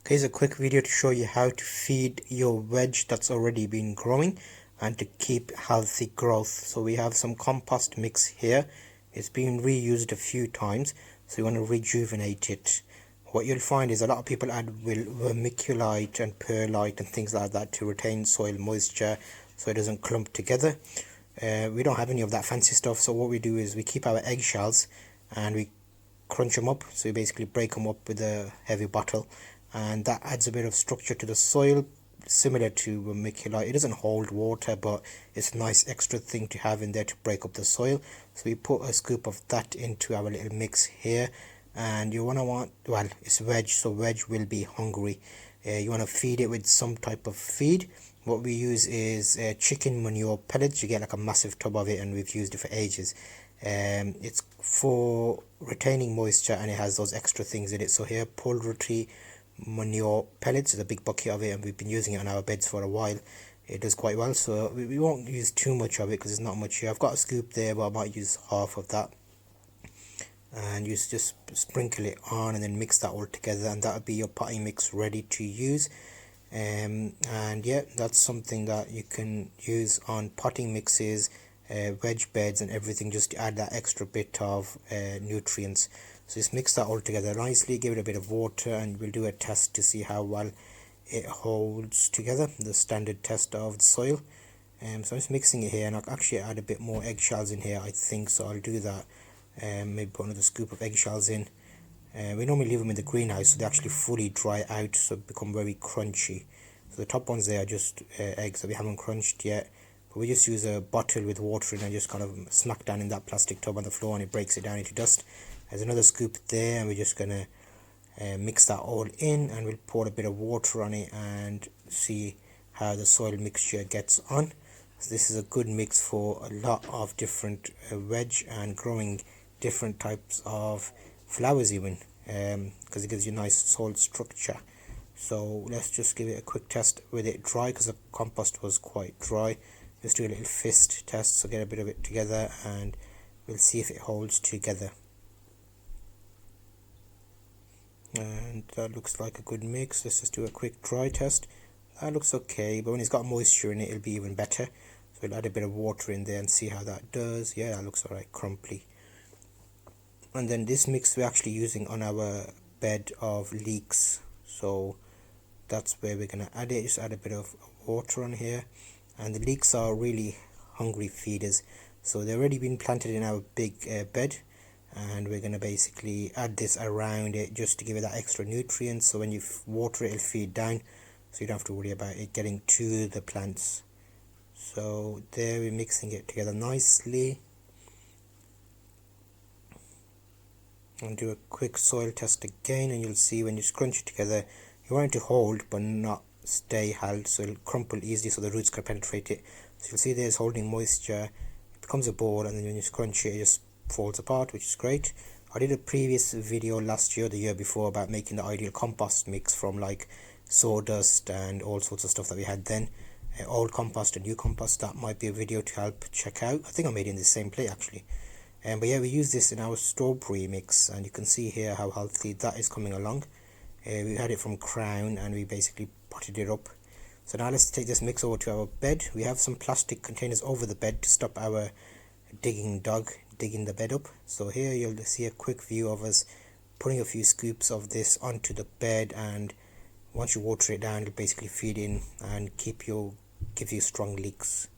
Okay, here's a quick video to show you how to feed your veg that's already been growing and to keep healthy growth. So we have some compost mix here. It's been reused a few times, so you want to rejuvenate it. What you'll find is a lot of people add vermiculite and perlite and things like that to retain soil moisture so it doesn't clump together. We don't have any of that fancy stuff, so what we do is we keep our eggshells and we crunch them up. So we basically break them up with a heavy bottle, and that adds a bit of structure to the soil, similar to vermiculite. It doesn't hold water, but it's a nice extra thing to have in there to break up the soil. So we put a scoop of that into our little mix here, and you want well, it's veg, so veg will be hungry. You want to feed it with some type of feed. What we use is chicken manure pellets. You get like a massive tub of it, and we've used it for ages. It's for retaining moisture, and it has those extra things in it. So here, poultry manure pellets is a big bucket of it, and we've been using it on our beds for a while. It does quite well, so we won't use too much of it because there's not much here. I've got a scoop there, but I might use half of that, and you just sprinkle it on and then mix that all together, and that'll be your potting mix ready to use. And yeah, that's something that you can use on potting mixes, veg beds and everything, just to add that extra bit of nutrients. So just mix that all together nicely, give it a bit of water, and we'll do a test to see how well it holds together, the standard test of the soil. So I'm just mixing it here, and I'll actually add a bit more eggshells in here, I think, so I'll do that. Maybe put another scoop of eggshells in. We normally leave them in the greenhouse so they actually fully dry out, so become very crunchy. So the top ones there are just eggs that we haven't crunched yet, but we just use a bottle with water in and just kind of smack down in that plastic tub on the floor, and it breaks it down into dust. There's another scoop there, and we're just gonna mix that all in, and we'll pour a bit of water on it and see how the soil mixture gets on. So this is a good mix for a lot of different veg and growing different types of flowers even, because it gives you nice soil structure. So let's just give it a quick test with it dry, because the compost was quite dry. Just do a little fist test, so get a bit of it together, and we'll see if it holds together. And that looks like a good mix. Let's just do a quick dry test. That looks okay, but when it's got moisture in it, it'll be even better. So we'll add a bit of water in there and see how that does. Yeah, that looks alright, crumply. And then this mix we're actually using on our bed of leeks, so that's where we're gonna add it. Just add a bit of water on here, and the leeks are really hungry feeders, so they've already been planted in our big bed, and we're gonna basically add this around it just to give it that extra nutrients, so when you water it, it'll feed down, so you don't have to worry about it getting to the plants. So there, we're mixing it together nicely. And do a quick soil test again, and you'll see when you scrunch it together, you want it to hold but not stay held, so it'll crumple easily so the roots can penetrate it. So you'll see there's holding moisture, it becomes a ball, and then when you scrunch it, it just falls apart, which is great. I did a previous video last year, the year before, about making the ideal compost mix from like sawdust and all sorts of stuff that we had then, old compost and new compost. That might be a video to help check out. I think I made it in the same plate actually. But yeah, we use this in our strawberry mix, and you can see here how healthy that is coming along. We had it from Crown, and we basically potted it up. So now let's take this mix over to our bed. We have some plastic containers over the bed to stop our digging dog digging the bed up. So here you'll see a quick view of us putting a few scoops of this onto the bed, and once you water it down, it'll basically feed in and give you strong leeks.